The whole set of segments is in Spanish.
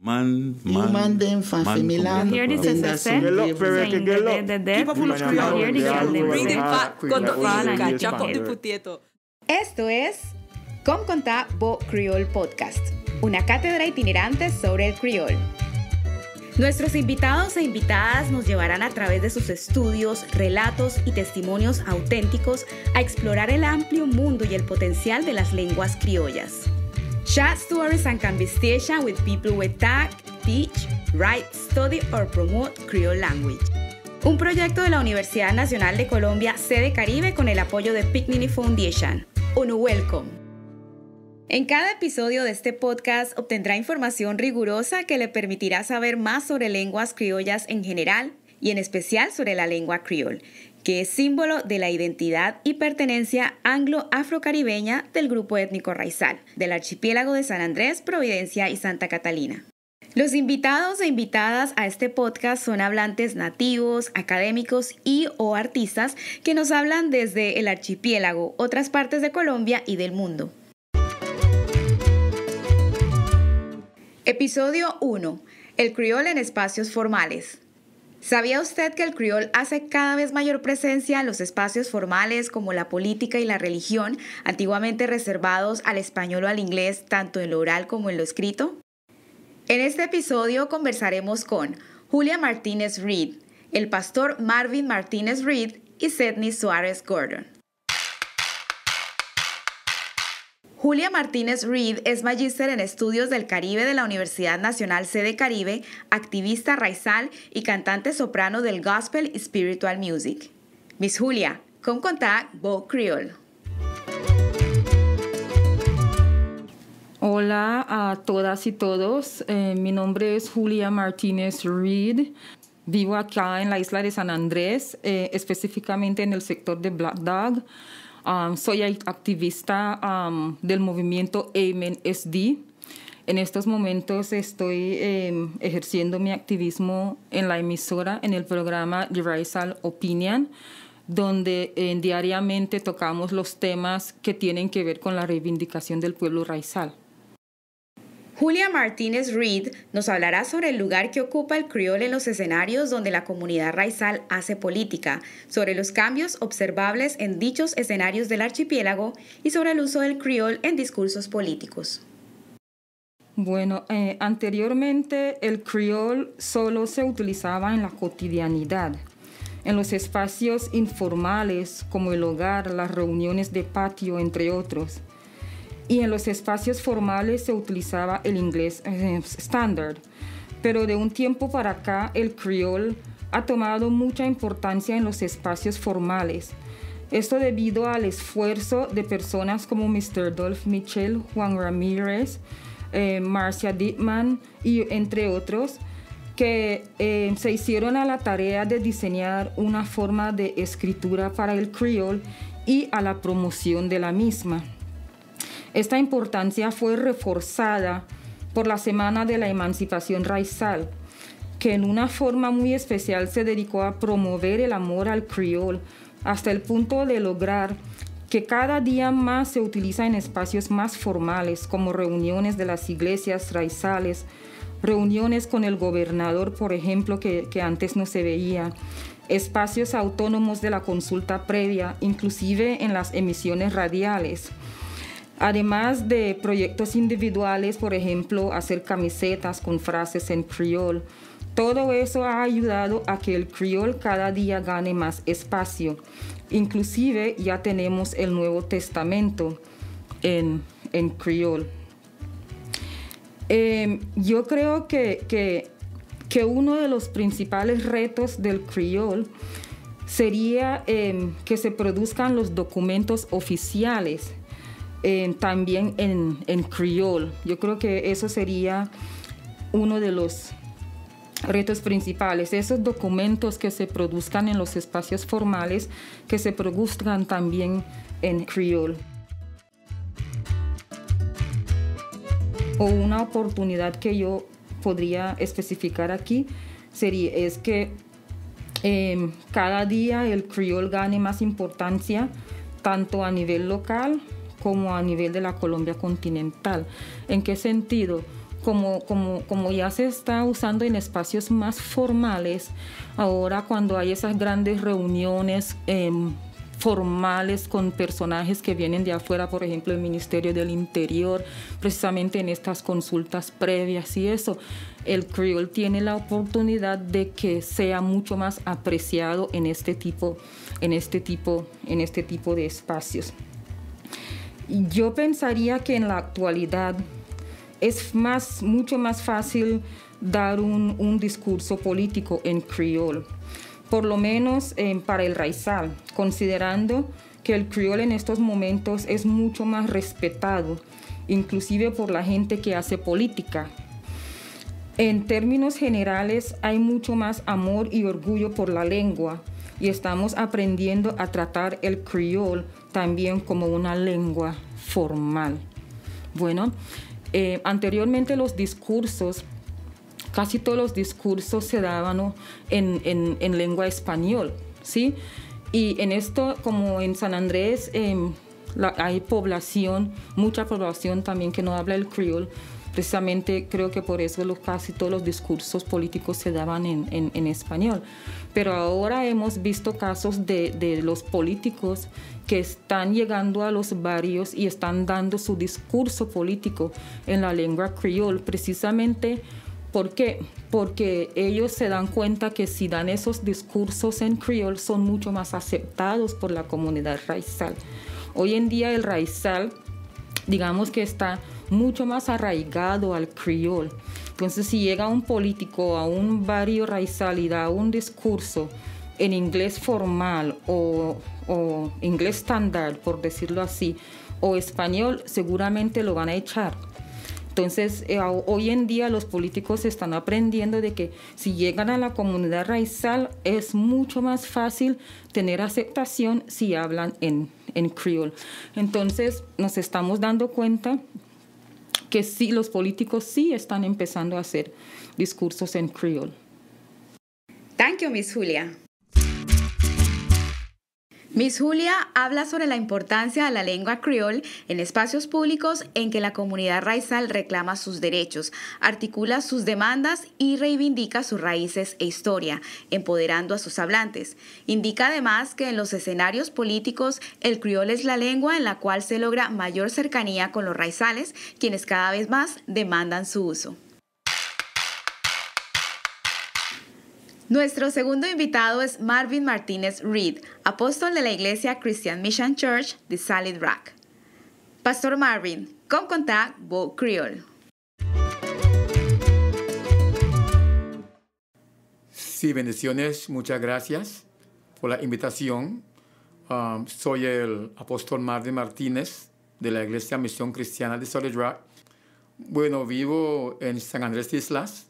Man dem fan Femilan. Here this is a set. Esto es Com Contar Bo Creole Podcast, una cátedra itinerante sobre el criol. Nuestros invitados e invitadas nos llevarán a través de sus estudios, relatos y testimonios auténticos a explorar el amplio mundo y el potencial de las lenguas criollas. Chat stories and conversation with people who talk, teach, write, study or promote Creole language. Un proyecto de la Universidad Nacional de Colombia, sede Caribe, con el apoyo de Picnic Foundation. Unu welcome. En cada episodio de este podcast obtendrá información rigurosa que le permitirá saber más sobre lenguas criollas en general y en especial sobre la lengua criol, que es símbolo de la identidad y pertenencia anglo-afrocaribeña del grupo étnico raizal, del archipiélago de San Andrés, Providencia y Santa Catalina. Los invitados e invitadas a este podcast son hablantes nativos, académicos y o artistas que nos hablan desde el archipiélago, otras partes de Colombia y del mundo. Episodio 1. El criol en espacios formales. ¿Sabía usted que el criol hace cada vez mayor presencia en los espacios formales como la política y la religión, antiguamente reservados al español o al inglés, tanto en lo oral como en lo escrito? En este episodio conversaremos con Julia Martínez Reed, el pastor Marvin Martínez Reed y Sydney Suárez Gordon. Julia Martínez Reed es magíster en Estudios del Caribe de la Universidad Nacional Sede Caribe, activista raizal y cantante soprano del Gospel y Spiritual Music. Miss Julia, ¿cómo contar Bo Creole? Hola a todas y todos. Mi nombre es Julia Martínez Reed. Vivo acá en la isla de San Andrés, específicamente en el sector de Black Dog. Soy activista del movimiento Amen SD. En estos momentos estoy ejerciendo mi activismo en la emisora, en el programa The Raizal Opinion, donde diariamente tocamos los temas que tienen que ver con la reivindicación del pueblo raizal. Julia Martínez Reed nos hablará sobre el lugar que ocupa el criol en los escenarios donde la comunidad raizal hace política, sobre los cambios observables en dichos escenarios del archipiélago y sobre el uso del criol en discursos políticos. Bueno, anteriormente el criol solo se utilizaba en la cotidianidad, en los espacios informales como el hogar, las reuniones de patio, entre otros. Y en los espacios formales se utilizaba el inglés estándar. Pero de un tiempo para acá, el criol ha tomado mucha importancia en los espacios formales. Esto debido al esfuerzo de personas como Mr. Dolph Mitchell, Juan Ramírez, Marcia Dittman y entre otros, que se hicieron a la tarea de diseñar una forma de escritura para el criol y a la promoción de la misma. Esta importancia fue reforzada por la Semana de la Emancipación Raizal, que en una forma muy especial se dedicó a promover el amor al criol hasta el punto de lograr que cada día más se utiliza en espacios más formales, como reuniones de las iglesias raizales, reuniones con el gobernador, por ejemplo, que antes no se veía, espacios autónomos de la consulta previa, inclusive en las emisiones radiales. Además de proyectos individuales, por ejemplo, hacer camisetas con frases en criol. Todo eso ha ayudado a que el criol cada día gane más espacio. Inclusive ya tenemos el Nuevo Testamento en criol. Yo creo que uno de los principales retos del criol sería que se produzcan los documentos oficiales también en criol. Yo creo que eso sería uno de los retos principales. Esos documentos que se produzcan en los espacios formales, que se produzcan también en criol. O una oportunidad que yo podría especificar aquí es que cada día el criol gane más importancia tanto a nivel local como a nivel de la Colombia continental. ¿En qué sentido? como ya se está usando en espacios más formales, ahora cuando hay esas grandes reuniones formales con personajes que vienen de afuera, por ejemplo, el Ministerio del Interior, precisamente en estas consultas previas y eso, el criol tiene la oportunidad de que sea mucho más apreciado en este tipo de espacios. Yo pensaría que en la actualidad es mucho más fácil dar un discurso político en criol, por lo menos para el raizal, considerando que el criol en estos momentos es mucho más respetado, inclusive por la gente que hace política. En términos generales, hay mucho más amor y orgullo por la lengua y estamos aprendiendo a tratar el criol también como una lengua formal. Bueno, anteriormente los discursos, casi todos los discursos se daban, ¿no?, en lengua español, ¿sí? Y en esto, como en San Andrés, hay mucha población también que no habla el criol. Precisamente creo que por eso casi todos los discursos políticos se daban en español. Pero ahora hemos visto casos de los políticos que están llegando a los barrios y están dando su discurso político en la lengua criol, precisamente porque ellos se dan cuenta que si dan esos discursos en criol son mucho más aceptados por la comunidad raizal. Hoy en día el raizal, digamos que está mucho más arraigado al criol. Entonces, si llega un político a un barrio raizal y da un discurso en inglés formal o inglés estándar, por decirlo así, o español, seguramente lo van a echar. Entonces, hoy en día los políticos están aprendiendo de que si llegan a la comunidad raizal es mucho más fácil tener aceptación si hablan en criol. Entonces, nos estamos dando cuenta que sí, los políticos sí están empezando a hacer discursos en criol. Thank you, Miss Julia. Miss Julia habla sobre la importancia de la lengua criol en espacios públicos en que la comunidad raizal reclama sus derechos, articula sus demandas y reivindica sus raíces e historia, empoderando a sus hablantes. Indica además que en los escenarios políticos el criol es la lengua en la cual se logra mayor cercanía con los raizales, quienes cada vez más demandan su uso. Nuestro segundo invitado es Marvin Martínez Reed, apóstol de la Iglesia Christian Mission Church de Solid Rock. Pastor Marvin, ¿cómo contar vos criol? Sí, bendiciones, muchas gracias por la invitación. Soy el apóstol Marvin Martínez de la Iglesia Misión Cristiana de Solid Rock. Bueno, vivo en San Andrés Islas,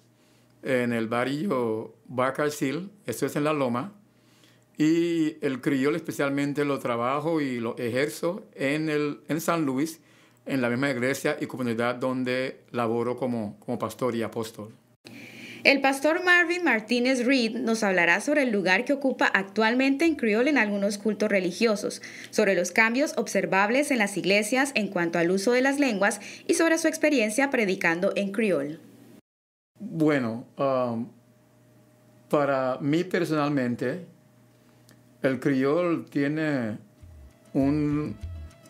en el barrio Barcarcil, esto es en La Loma, y el criol especialmente lo trabajo y lo ejerzo en San Luis, en la misma iglesia y comunidad donde laboro como pastor y apóstol. El pastor Marvin Martínez Reed nos hablará sobre el lugar que ocupa actualmente en criol en algunos cultos religiosos, sobre los cambios observables en las iglesias en cuanto al uso de las lenguas y sobre su experiencia predicando en criol. Bueno, para mí personalmente, el criol tiene un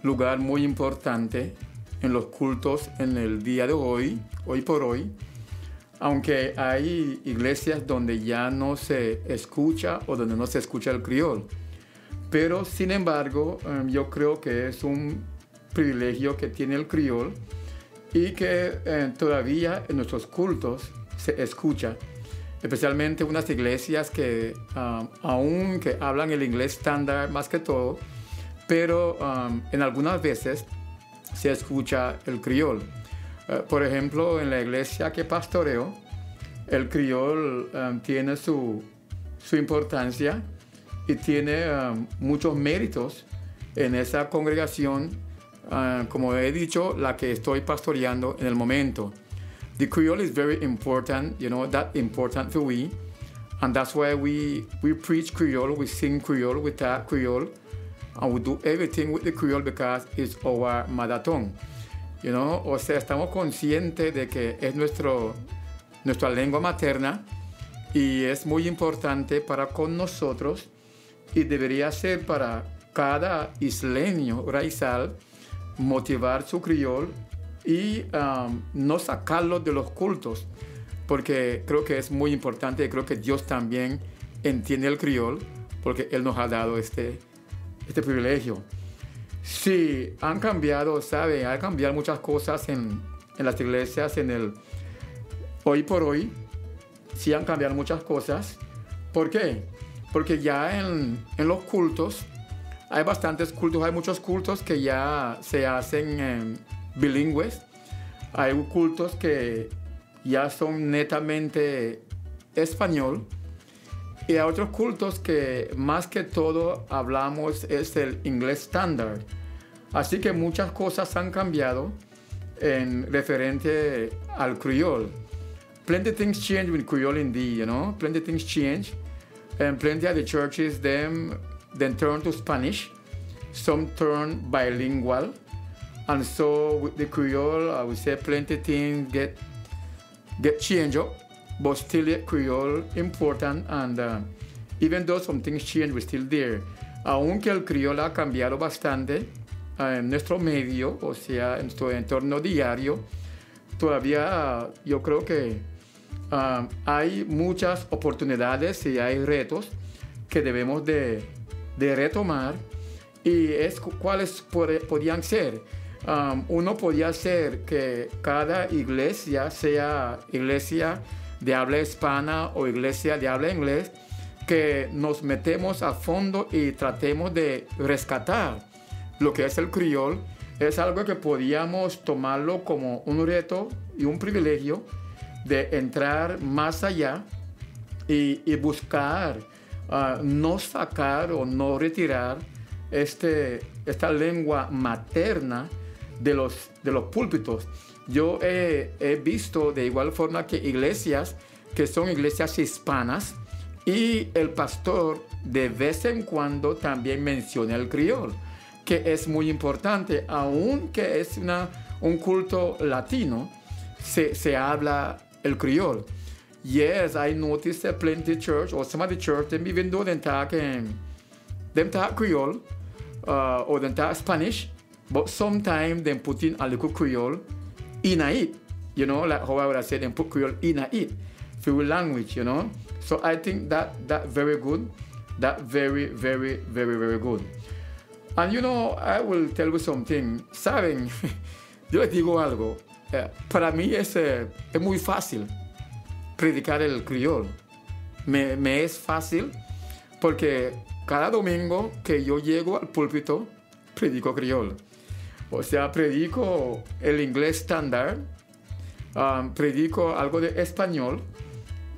lugar muy importante en los cultos en el día de hoy por hoy, aunque hay iglesias donde ya no se escucha o donde no se escucha el criol. Pero, sin embargo, yo creo que es un privilegio que tiene el criol y que todavía en nuestros cultos se escucha, especialmente unas iglesias que aún que hablan el inglés estándar más que todo, pero en algunas veces se escucha el criol. Por ejemplo, en la iglesia que pastoreo, el criol tiene su importancia y tiene muchos méritos en esa congregación, como he dicho, la que estoy pastoreando en el momento. The Creole is very important, that important for we. And that's why we preach Creole, we sing Creole, we talk Creole, and we do everything with the Creole because it's our mother tongue. O sea, estamos conscientes de que es nuestra lengua materna y es muy importante para con nosotros y debería ser para cada isleño raizal motivar su criol y no sacarlo de los cultos, porque creo que es muy importante y creo que Dios también entiende el criol porque Él nos ha dado este privilegio. Sí, han cambiado, ¿sabe? Han cambiado muchas cosas en las iglesias, hoy por hoy, sí han cambiado muchas cosas. ¿Por qué? Porque ya en los cultos, hay bastantes cultos, hay muchos cultos que ya se hacen bilingües. Hay cultos que ya son netamente español. Y hay otros cultos que más que todo hablamos es el inglés estándar. Así que muchas cosas han cambiado en referente al criol. Plenty of things change with Creole indeed, Plenty of things change. And plenty of the churches then turn to Spanish. Some turn bilingual. And so with the Creole, I would say plenty of things get changed up. But still Creole important, and even though some things change, we're still there. Aunque el criol ha cambiado bastante en nuestro medio, o sea, en nuestro entorno diario, todavía yo creo que hay muchas oportunidades y hay retos que debemos de retomar. Y ¿cuáles podían ser? Uno podía ser que cada iglesia sea iglesia de habla hispana o iglesia de habla inglés, que nos metemos a fondo y tratemos de rescatar lo que es el criol. Es algo que podíamos tomarlo como un reto y un privilegio de entrar más allá y buscar no sacar o no retirar esta lengua materna de los púlpitos. Yo he visto de igual forma que iglesias que son iglesias hispanas y el pastor de vez en cuando también menciona el criol, que es muy importante. Aunque es un culto latino, se habla el criol. Yes, I noticed that plenty church or some of the church, even though they talk Creole or they talk Spanish, but sometimes they put in a little Creole in it, like how I would say they put Creole in it, through language, So I think that very good, that very, very, very, very good. And I will tell you something. Saben, yo les digo algo. Para mí es muy fácil predicar el criol. Me es fácil porque cada domingo que yo llego al púlpito, predico criol. O sea, predico el inglés estándar, predico algo de español,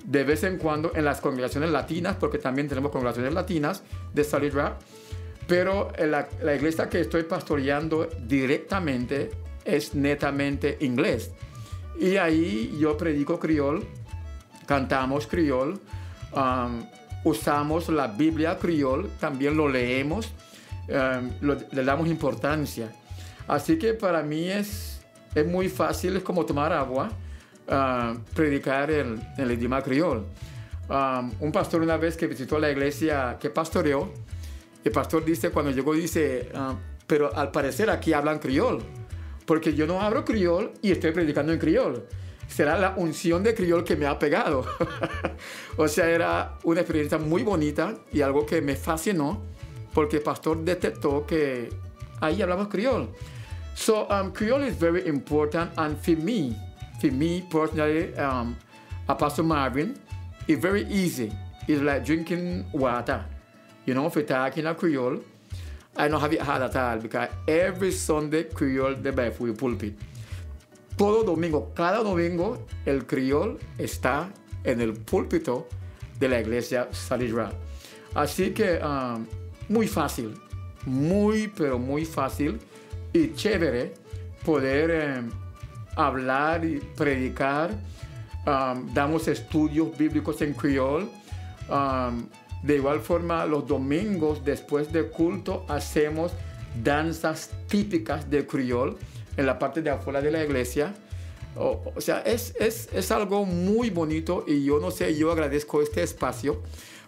de vez en cuando en las congregaciones latinas, porque también tenemos congregaciones latinas de Solid Rock, pero la iglesia que estoy pastoreando directamente es netamente inglés. Y ahí yo predico criol, cantamos criol, usamos la Biblia criol, también lo leemos, le damos importancia. Así que para mí es muy fácil, es como tomar agua, predicar el idioma criol. Un pastor una vez que visitó la iglesia que pastoreó, el pastor cuando llegó dice, pero al parecer aquí hablan criol, porque yo no hablo criol y estoy predicando en criol. Será la unción de criol que me ha pegado. O sea, era una experiencia muy bonita y algo que me fascinó, porque el pastor detectó que ahí hablamos criol. So Creole is very important, and for me personally, Pastor Marvin, it's very easy. It's like drinking water. If you're talking a Creole, I don't have it hard at all because every Sunday Creole the best for the pulpit. Cada domingo, el criol está en el púlpito de la iglesia Solid Rock. Así que muy fácil, pero muy fácil y chévere poder hablar y predicar. Damos estudios bíblicos en criol. De igual forma, los domingos después del culto hacemos danzas típicas de criol. en la parte de afuera de la iglesia. O sea, es algo muy bonito y yo no sé, yo agradezco este espacio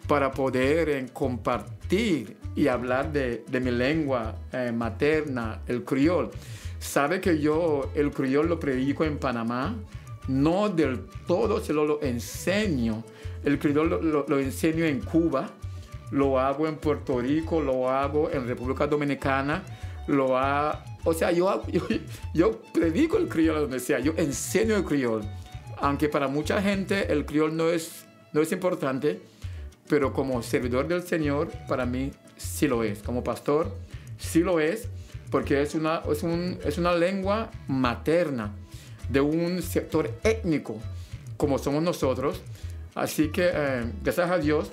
para poder compartir y hablar de mi lengua materna, el criol. Sabe que yo el criol lo predico en Panamá, no del todo, solo lo enseño. El criol lo enseño en Cuba, lo hago en Puerto Rico, lo hago en República Dominicana, o sea, yo predico el criol donde sea, yo enseño el criol. Aunque para mucha gente el criol no es importante, pero como servidor del Señor, para mí sí lo es. Como pastor, sí lo es, porque es una lengua materna de un sector étnico, como somos nosotros. Así que, gracias a Dios,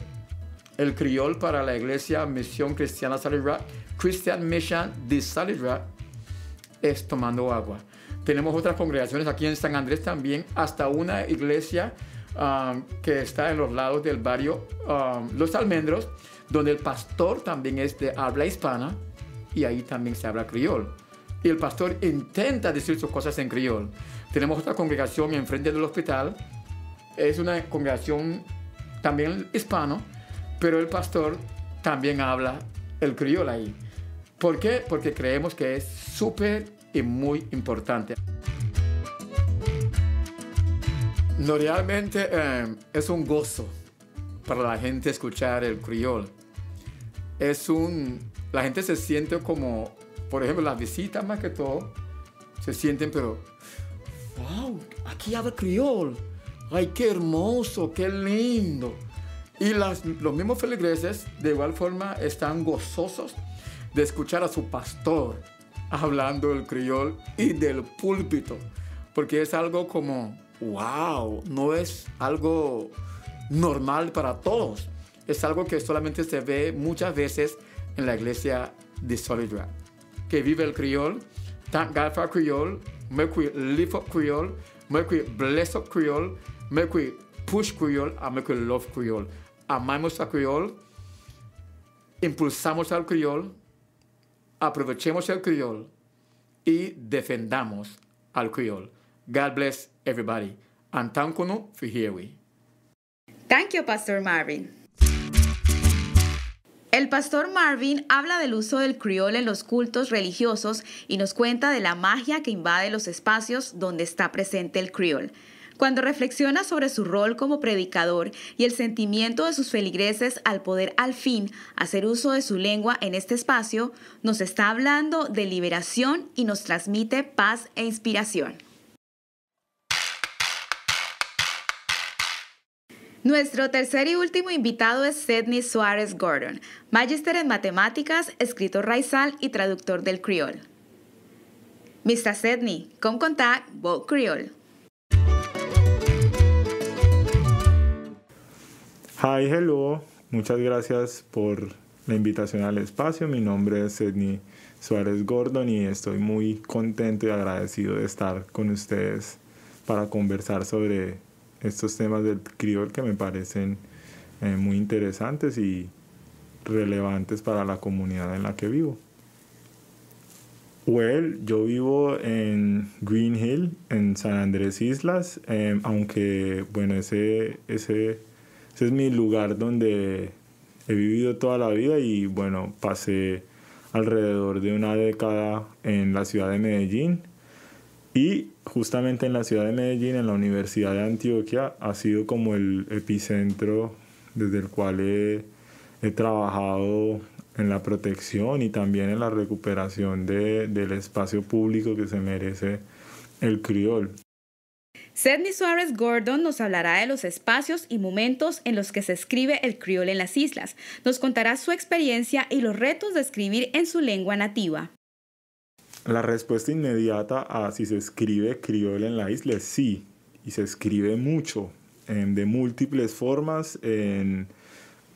el criol para la Iglesia Misión Cristiana Solid Rock, Christian Mission de Solid Rock, es tomando agua. Tenemos otras congregaciones aquí en San Andrés también, hasta una iglesia que está en los lados del barrio Los Almendros, donde el pastor también es de habla hispana y ahí también se habla criol. Y el pastor intenta decir sus cosas en criol. Tenemos otra congregación enfrente del hospital, es una congregación también hispano, pero el pastor también habla el criol ahí. ¿Por qué? Porque creemos que es súper y muy importante. No, realmente es un gozo para la gente escuchar el criol. La gente se siente como, por ejemplo, las visitas más que todo, se sienten, pero, wow, aquí habla criol. Ay, qué hermoso, qué lindo. Y los mismos feligreses de igual forma están gozosos de escuchar a su pastor hablando el criol y del púlpito, porque es algo como, wow, no es algo normal para todos, es algo que solamente se ve muchas veces en la iglesia de Solid Rock. Que vive el criol, thank God for criol, make we lift up criol, make we bless up criol, make we push criol, and make we love criol. Amamos a criol, impulsamos al criol, aprovechemos el criol y defendamos al criol. God bless everybody. And thank you for hearing. Thank you, Pastor Marvin. El pastor Marvin habla del uso del criol en los cultos religiosos y nos cuenta de la magia que invade los espacios donde está presente el criol. Cuando reflexiona sobre su rol como predicador y el sentimiento de sus feligreses al poder al fin hacer uso de su lengua en este espacio, nos está hablando de liberación y nos transmite paz e inspiración. Nuestro tercer y último invitado es Sedney Suárez Gordon, magíster en matemáticas, escritor raizal y traductor del criol. Mr. Sedney, com contact Bo Criol. Hi, hello. Muchas gracias por la invitación al espacio. Mi nombre es Sedney Suárez Gordon y estoy muy contento y agradecido de estar con ustedes para conversar sobre estos temas del criol que me parecen muy interesantes y relevantes para la comunidad en la que vivo. Yo vivo en Green Hill, en San Andrés Islas, aunque bueno, ese es mi lugar donde he vivido toda la vida y bueno, pasé alrededor de una década en la ciudad de Medellín. Y justamente en la ciudad de Medellín, en la Universidad de Antioquia, ha sido como el epicentro desde el cual he trabajado en la protección y también en la recuperación del espacio público que se merece el criol. Sedney Suárez Gordon nos hablará de los espacios y momentos en los que se escribe el criol en las islas. Nos contará su experiencia y los retos de escribir en su lengua nativa. La respuesta inmediata a si se escribe criol en la isla es sí, y se escribe mucho, de múltiples formas, en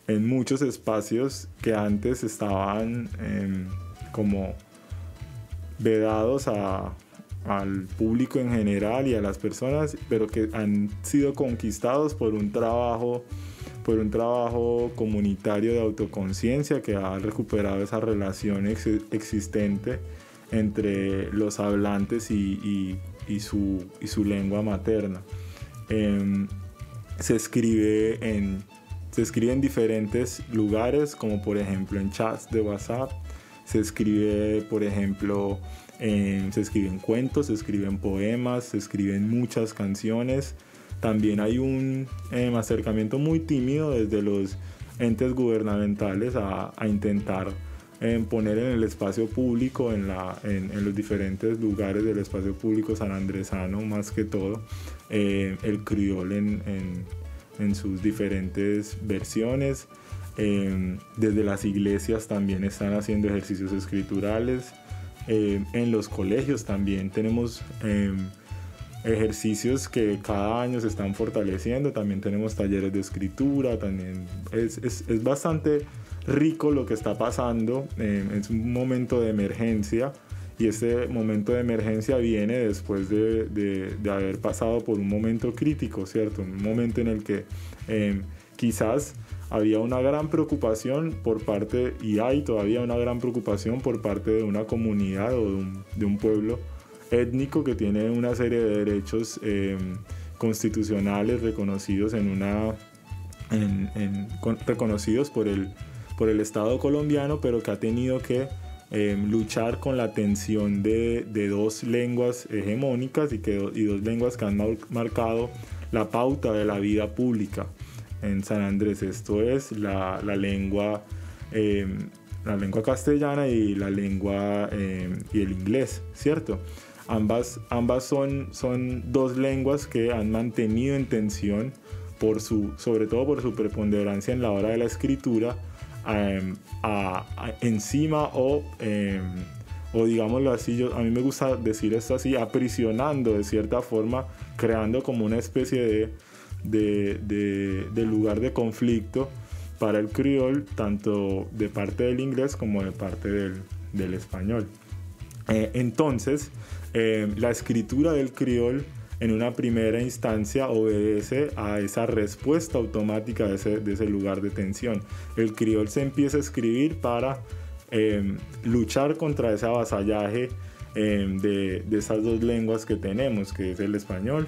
muchos espacios que antes estaban como vedados al público en general y a las personas, pero que han sido conquistados por un trabajo comunitario de autoconciencia que ha recuperado esa relación existente entre los hablantes y su lengua materna. Se escribe en diferentes lugares, como por ejemplo en chats de WhatsApp. Se escribe, por ejemplo, se escriben cuentos, se escriben poemas, se escriben muchas canciones. También hay un acercamiento muy tímido desde los entes gubernamentales a intentar poner en el espacio público, en los diferentes lugares del espacio público sanandresano, más que todo, el criol en sus diferentes versiones. Desde las iglesias también están haciendo ejercicios escriturales. En los colegios también tenemos ejercicios que cada año se están fortaleciendo. También tenemos talleres de escritura. También es bastante rico lo que está pasando. Es un momento de emergencia, y este momento de emergencia viene después de haber pasado por un momento crítico, ¿cierto? Un momento en el que quizás había una gran preocupación por parte, y hay todavía una gran preocupación por parte de una comunidad o de un pueblo étnico que tiene una serie de derechos constitucionales reconocidos reconocidos por el Estado colombiano, pero que ha tenido que luchar con la tensión de dos lenguas hegemónicas y dos lenguas que han marcado la pauta de la vida pública en San Andrés. Esto es la lengua castellana y la lengua y el inglés, ¿cierto? Ambas son dos lenguas que han mantenido en tensión sobre todo por su preponderancia en la hora de la escritura, encima o digámoslo así, a mí me gusta decir esto así, aprisionando de cierta forma, creando como una especie de lugar de conflicto para el criol, tanto de parte del inglés como de parte del español. Entonces, la escritura del criol en una primera instancia obedece a esa respuesta automática de ese lugar de tensión. El criol se empieza a escribir para luchar contra ese avasallaje de esas dos lenguas que tenemos, que es el español,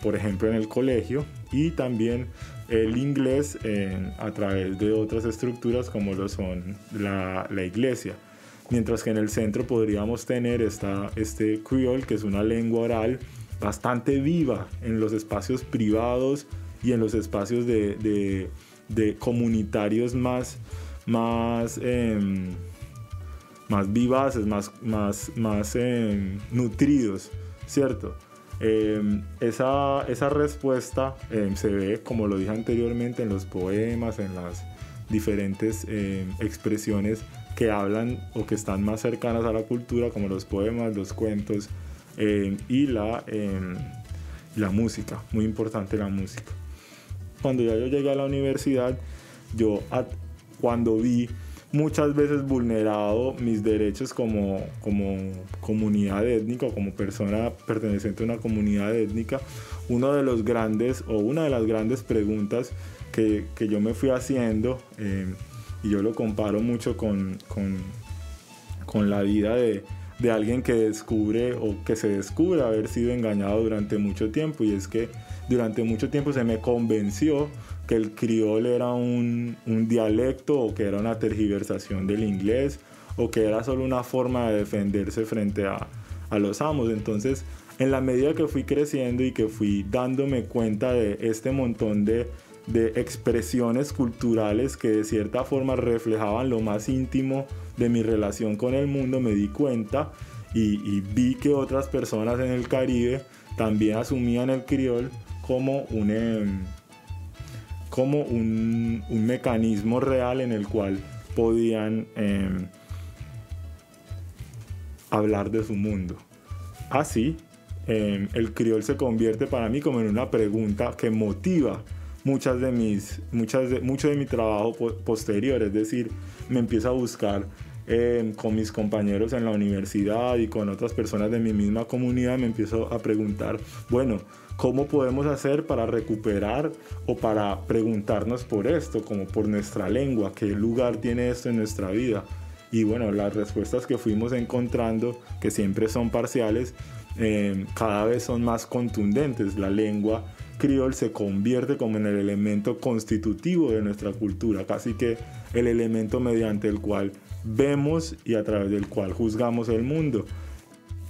por ejemplo en el colegio, y también el inglés a través de otras estructuras como lo son la iglesia. Mientras que en el centro podríamos tener este criol, que es una lengua oral bastante viva en los espacios privados y en los espacios de comunitarios más vivaces, más nutridos, ¿cierto? Esa respuesta se ve, como lo dije anteriormente, en los poemas, en las diferentes expresiones que hablan o que están más cercanas a la cultura, como los poemas, los cuentos y la música. Muy importante la música. Cuando ya yo llegué a la universidad, cuando vi muchas veces vulnerado mis derechos como comunidad étnica, o como persona perteneciente a una comunidad étnica, una de las grandes preguntas que yo me fui haciendo, y yo lo comparo mucho con la vida de alguien que descubre o que se descubre haber sido engañado durante mucho tiempo, y es que durante mucho tiempo se me convenció que el criol era un dialecto, o que era una tergiversación del inglés, o que era solo una forma de defenderse frente a los amos. Entonces, en la medida que fui creciendo y que fui dándome cuenta de este montón de expresiones culturales que de cierta forma reflejaban lo más íntimo de mi relación con el mundo, me di cuenta y vi que otras personas en el Caribe también asumían el criol como un mecanismo real en el cual podían hablar de su mundo. Así, el criol se convierte para mí como en una pregunta que motiva mucho de mi trabajo posterior. Es decir, me empiezo a buscar con mis compañeros en la universidad y con otras personas de mi misma comunidad, me empiezo a preguntar, bueno, ¿cómo podemos hacer para recuperar o para preguntarnos por esto, como por nuestra lengua? ¿Qué lugar tiene esto en nuestra vida? Y bueno, las respuestas que fuimos encontrando, que siempre son parciales, cada vez son más contundentes. La lengua criol se convierte como en el elemento constitutivo de nuestra cultura, casi que el elemento mediante el cual vemos y a través del cual juzgamos el mundo.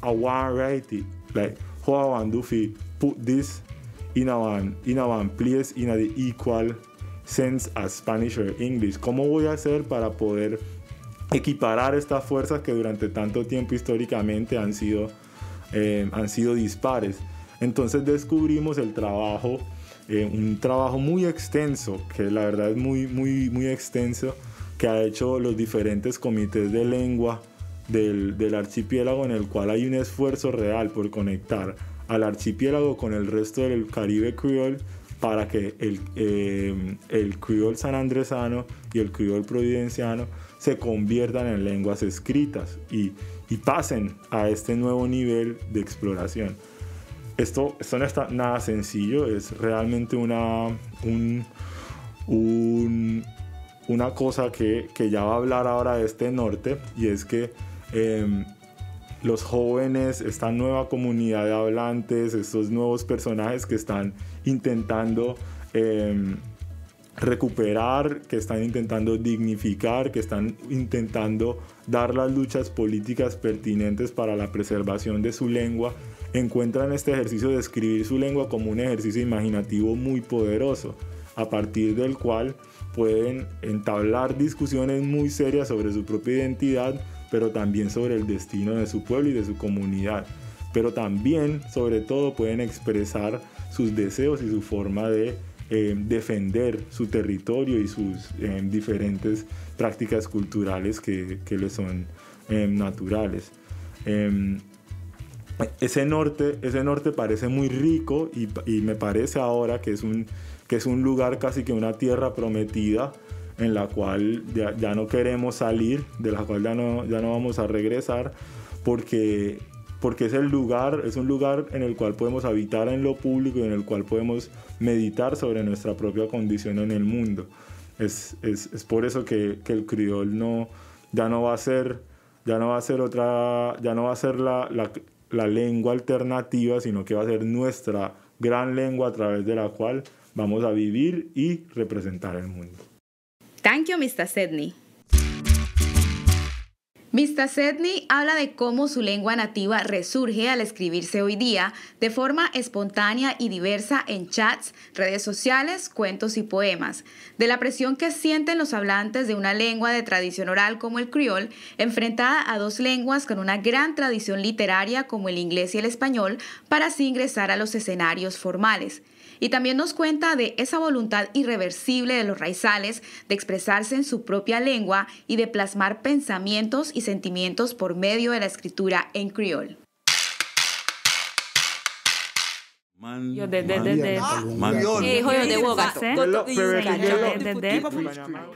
I want write like how I want to put this in a place in the equal sense as Spanish or English. ¿Cómo voy a hacer para poder equiparar estas fuerzas que durante tanto tiempo históricamente han sido dispares? Entonces descubrimos el trabajo, un trabajo muy extenso, que la verdad es muy extenso, que ha hecho los diferentes comités de lengua del archipiélago, en el cual hay un esfuerzo real por conectar al archipiélago con el resto del Caribe criol, para que el criol sanandresano y el criol providenciano se conviertan en lenguas escritas y pasen a este nuevo nivel de exploración. Esto no está nada sencillo, es realmente una cosa que ya va a hablar ahora de este norte, y es que los jóvenes, esta nueva comunidad de hablantes, estos nuevos personajes que están intentando recuperar, que están intentando dignificar, que están intentando dar las luchas políticas pertinentes para la preservación de su lengua, encuentran este ejercicio de escribir su lengua como un ejercicio imaginativo muy poderoso, a partir del cual pueden entablar discusiones muy serias sobre su propia identidad, pero también sobre el destino de su pueblo y de su comunidad. Pero también, sobre todo, pueden expresar sus deseos y su forma de defender su territorio y sus diferentes prácticas culturales que les son naturales. Ese norte parece muy rico y me parece ahora que es un lugar casi que una tierra prometida, en la cual ya no queremos salir, de la cual ya no vamos a regresar, porque es un lugar en el cual podemos habitar en lo público y en el cual podemos meditar sobre nuestra propia condición en el mundo. Es por eso que el criol ya no va a ser la lengua alternativa, sino que va a ser nuestra gran lengua a través de la cual vamos a vivir y representar el mundo. Thank you, Mr. Sedney. Mr. Sedney habla de cómo su lengua nativa resurge al escribirse hoy día de forma espontánea y diversa en chats, redes sociales, cuentos y poemas, de la presión que sienten los hablantes de una lengua de tradición oral como el criol, enfrentada a dos lenguas con una gran tradición literaria como el inglés y el español, para así ingresar a los escenarios formales. Y también nos cuenta de esa voluntad irreversible de los raizales de expresarse en su propia lengua y de plasmar pensamientos y sentimientos por medio de la escritura en criol.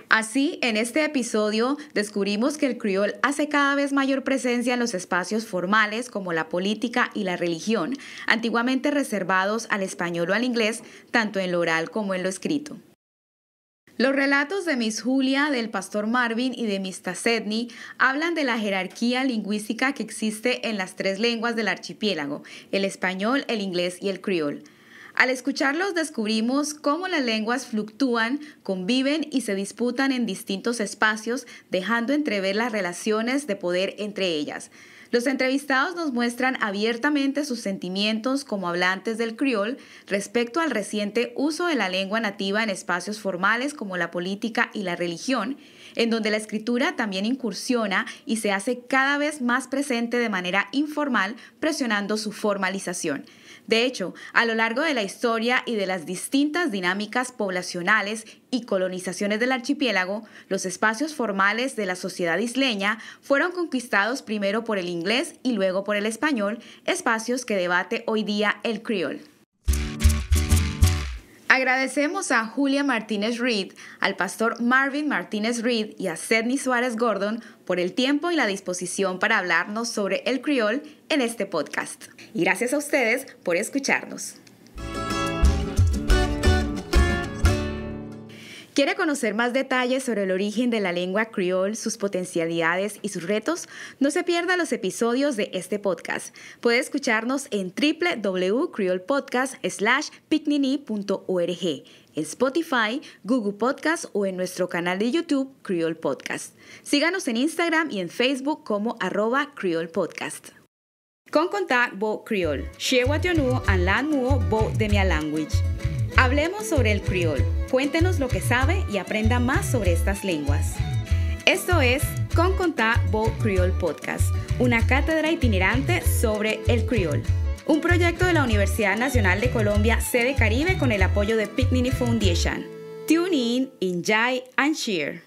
Así, en este episodio descubrimos que el criol hace cada vez mayor presencia en los espacios formales como la política y la religión, antiguamente reservados al español o al inglés, tanto en lo oral como en lo escrito. Los relatos de Miss Julia, del pastor Marvin y de Mr. Sedney hablan de la jerarquía lingüística que existe en las tres lenguas del archipiélago, el español, el inglés y el criol. Al escucharlos descubrimos cómo las lenguas fluctúan, conviven y se disputan en distintos espacios, dejando entrever las relaciones de poder entre ellas. Los entrevistados nos muestran abiertamente sus sentimientos como hablantes del criol respecto al reciente uso de la lengua nativa en espacios formales como la política y la religión, en donde la escritura también incursiona y se hace cada vez más presente de manera informal, presionando su formalización. De hecho, a lo largo de la historia y de las distintas dinámicas poblacionales y colonizaciones del archipiélago, los espacios formales de la sociedad isleña fueron conquistados primero por el inglés y luego por el español, espacios que debate hoy día el criol. Agradecemos a Julia Martínez Reed, al pastor Marvin Martínez Reed y a Sedney Suárez Gordon por el tiempo y la disposición para hablarnos sobre el criol en este podcast. Y gracias a ustedes por escucharnos. ¿Quiere conocer más detalles sobre el origen de la lengua criol, sus potencialidades y sus retos? No se pierda los episodios de este podcast. Puede escucharnos en www.creolpodcast.picnini.org, en Spotify, Google Podcast o en nuestro canal de YouTube, Creole Podcast. Síganos en Instagram y en Facebook como @Creole Podcast. Con contact bo Creole, share what you know and learn more bo de mi language. Hablemos sobre el criol. Cuéntenos lo que sabe y aprenda más sobre estas lenguas. Esto es Con Contact bo Creole Podcast, una cátedra itinerante sobre el criol. Un proyecto de la Universidad Nacional de Colombia, sede Caribe, con el apoyo de Picnini Foundation. Tune in, enjoy and share.